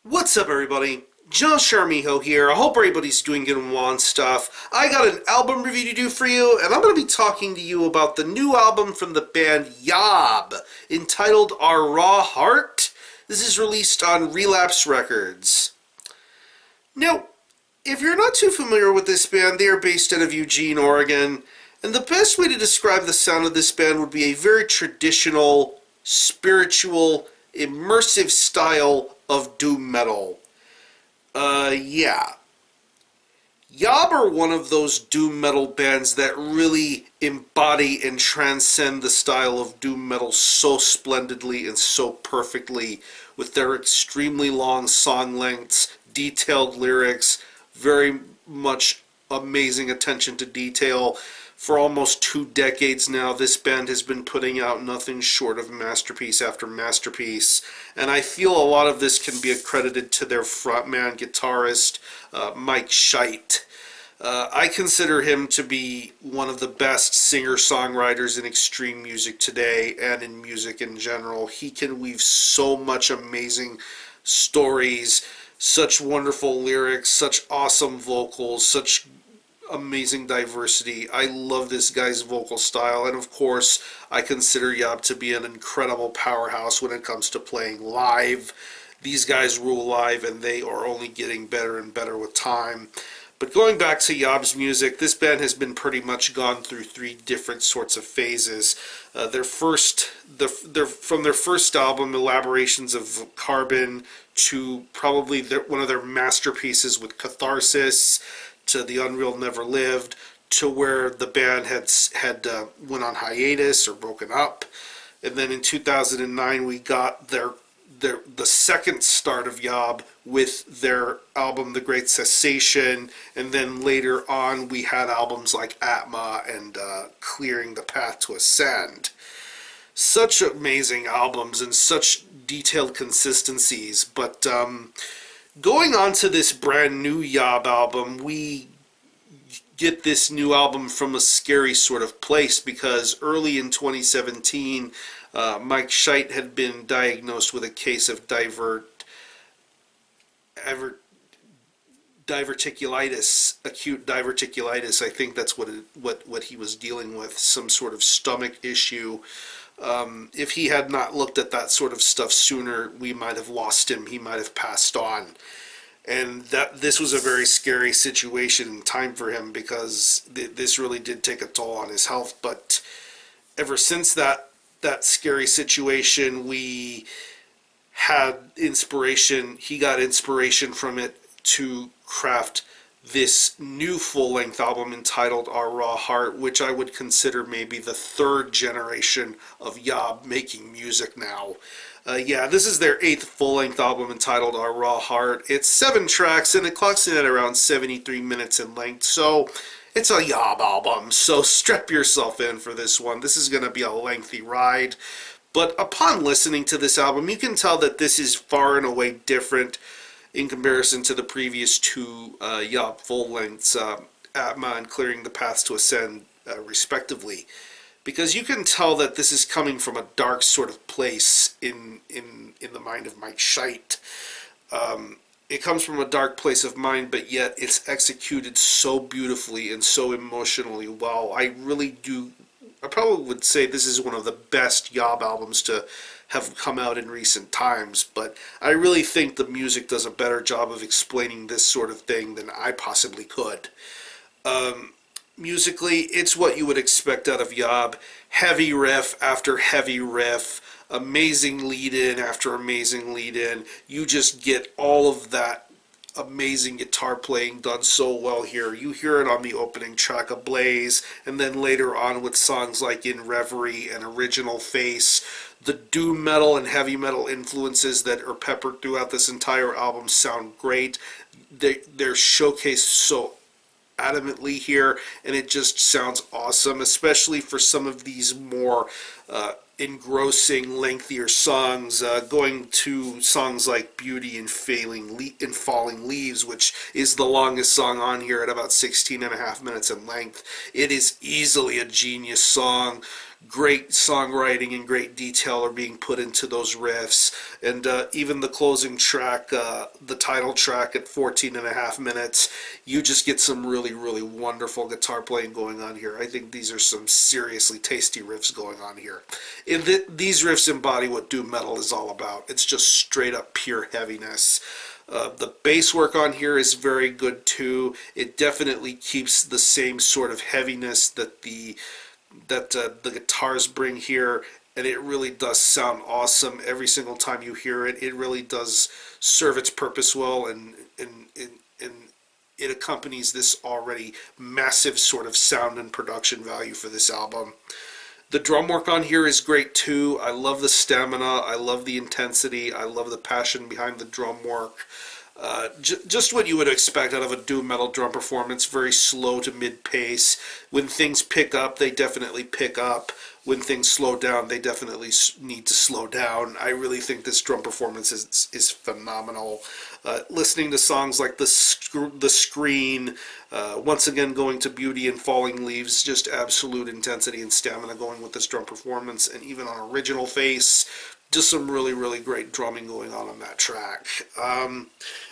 What's up, everybody? Josh Armijo here. I hope everybody's doing good and stuff. I got an album review to do for you, and I'm going to be talking to you about the new album from the band Yob, entitled Our Raw Heart. This is released on Relapse Records. Now, if you're not too familiar with this band, they are based out of Eugene, Oregon, and the best way to describe the sound of this band would be a very traditional, spiritual, immersive style of doom metal. Yeah. Yob are one of those doom metal bands that really embody and transcend the style of doom metal so splendidly and so perfectly, with their extremely long song lengths, detailed lyrics, very much amazing attention to detail. For almost 2 decades now, this band has been putting out nothing short of masterpiece after masterpiece, and I feel a lot of this can be accredited to their frontman guitarist, Mike Scheidt. I consider him to be one of the best singer-songwriters in extreme music today, and in music in general. He can weave so much amazing stories, such wonderful lyrics, such awesome vocals, such amazing diversity. I love this guy's vocal style, and of course I consider Yob to be an incredible powerhouse when it comes to playing live. These guys rule live, and they are only getting better and better with time. But going back to Yob's music, this band has been pretty much gone through 3 different sorts of phases. From their first album, Elaborations of Carbon, to probably one of their masterpieces with Catharsis, to The Unreal Never Lived, to where the band had went on hiatus or broken up. And then in 2009 we got the second start of Yob with their album The Great Cessation, and then later on we had albums like Atma and Clearing the Path to Ascend. Such amazing albums and such detailed consistencies, but going on to this brand new Yob album, we get this new album from a scary sort of place, because early in 2017, Mike Scheidt had been diagnosed with a case of diverticulitis, acute diverticulitis. I think that's what he was dealing with, some sort of stomach issue. If he had not looked at that sort of stuff sooner, we might have lost him. He might have passed on. And this was a very scary situation and time for him, because this really did take a toll on his health. But ever since that scary situation, we had inspiration. He got inspiration from it to craft this new full-length album entitled Our Raw Heart, which I would consider maybe the 3rd generation of Yob making music now. Yeah, this is their 8th full-length album entitled Our Raw Heart. It's 7 tracks, and it clocks in at around 73 minutes in length, so it's a Yob album, so strap yourself in for this one. This is going to be a lengthy ride, but upon listening to this album, you can tell that this is far and away different in comparison to the previous 2 Yob full-lengths, Atma and Clearing the Paths to Ascend, respectively. Because you can tell that this is coming from a dark sort of place in the mind of Mike Scheidt. It comes from a dark place of mind, but yet it's executed so beautifully and so emotionally well. I probably would say this is one of the best Yob albums to have come out in recent times, but I really think the music does a better job of explaining this sort of thing than I possibly could. Musically, it's what you would expect out of Yob. Heavy riff after heavy riff, amazing lead-in after amazing lead-in. You just get all of that amazing guitar playing done so well here. You hear it on the opening track, Ablaze, and then later on with songs like In Reverie and Original Face. The doom metal and heavy metal influences that are peppered throughout this entire album sound great. They're showcased so adamantly here, and it just sounds awesome, especially for some of these more engrossing, lengthier songs, going to songs like Beauty and Falling Leaves, which is the longest song on here at about 16 and a half minutes in length. It is easily a genius song. great songwriting and great detail are being put into those riffs. And even the closing track, the title track at 14 and a half minutes, you just get some really, really wonderful guitar playing going on here. I think these are some seriously tasty riffs going on here. These riffs embody what doom metal is all about. It's just straight up pure heaviness. The bass work on here is very good too. It definitely keeps the same sort of heaviness that the guitars bring here, and it really does sound awesome every single time you hear it. It really does serve its purpose well, and it accompanies this already massive sort of sound and production value for this album. The drum work on here is great too. I love the stamina, I love the intensity, I love the passion behind the drum work. Just what you would expect out of a doom metal drum performance, very slow to mid-pace. When things pick up, they definitely pick up. When things slow down, they definitely need to slow down. I really think this drum performance is phenomenal. Listening to songs like The Screen, once again going to Beauty and Falling Leaves, just absolute intensity and stamina going with this drum performance. And even on Original Face, just some really, really great drumming going on that track.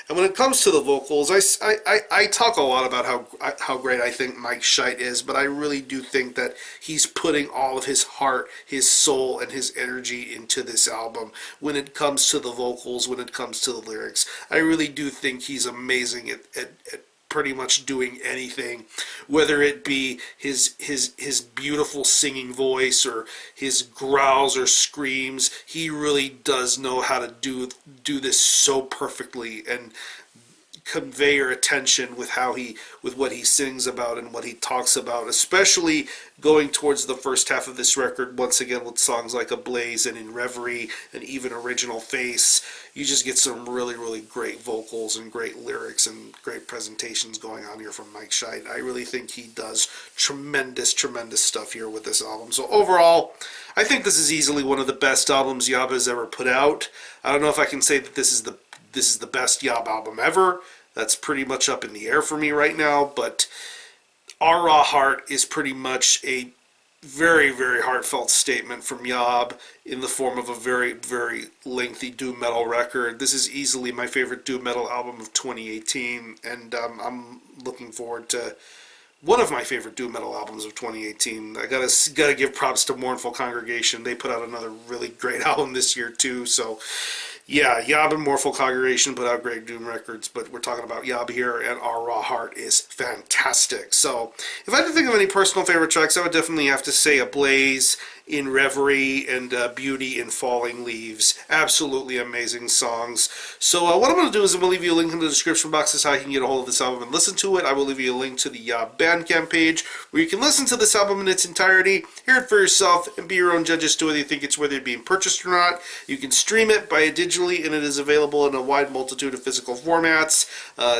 And when it comes to the vocals, I talk a lot about how great I think Mike Scheidt is, but I really do think that he's putting all of his heart, his soul, and his energy into this album when it comes to the vocals, when it comes to the lyrics. I really do think he's amazing at pretty much doing anything, whether it be his beautiful singing voice or his growls or screams. He really does know how to do this so perfectly and convey your attention with what he sings about and what he talks about, especially going towards the first half of this record, once again with songs like Ablaze and In Reverie and even Original Face. You just get some really, really great vocals and great lyrics and great presentations going on here from Mike Scheidt. I really think he does tremendous, tremendous stuff here with this album. So overall, I think this is easily one of the best albums Yob has ever put out. I don't know if I can say that this is the best Yob album ever. That's pretty much up in the air for me right now, but Our Raw Heart is pretty much a very, very heartfelt statement from Yob in the form of a very, very lengthy doom metal record. This is easily my favorite doom metal album of 2018, and I'm looking forward to one of my favorite doom metal albums of 2018. I gotta give props to Mournful Congregation. They put out another really great album this year too, so yeah, Yob and Mournful Congregation put out great doom records, but we're talking about Yob here, and Our Raw Heart is fantastic. So, if I had to think of any personal favorite tracks, I would definitely have to say Ablaze, In Reverie, and Beauty and Falling Leaves. Absolutely amazing songs. So, what I'm going to do is I'm going to leave you a link in the description box as to how you can get a hold of this album and listen to it. I will leave you a link to the Yob Bandcamp page where you can listen to this album in its entirety, hear it for yourself, and be your own judge as to whether you think it's worthy of being purchased or not. You can stream it by digitally, and it is available in a wide multitude of physical formats: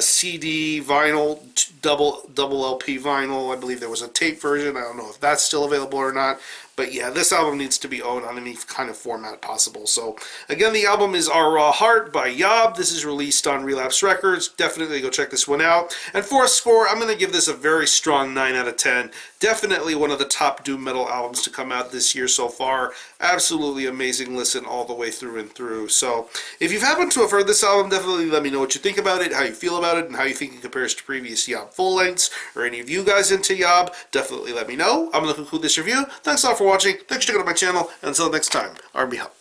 CD, vinyl, double LP vinyl. I believe there was a tape version. I don't know if that's still available or not. But yeah, this album needs to be owned on any kind of format possible. So again, the album is Our Raw Heart by Yob. This is released on Relapse Records. Definitely go check this one out. And for a score, I'm going to give this a very strong 9 out of 10. Definitely one of the top doom metal albums to come out this year so far. Absolutely amazing listen all the way through and through. So if you've happened to have heard this album, definitely let me know what you think about it, how you feel about it, and how you think it compares to previous Yob full lengths, or any of you guys into Yob. Definitely let me know. I'm going to conclude this review. Thanks a lot for watching. Thanks for checking out my channel. And until next time, RB out.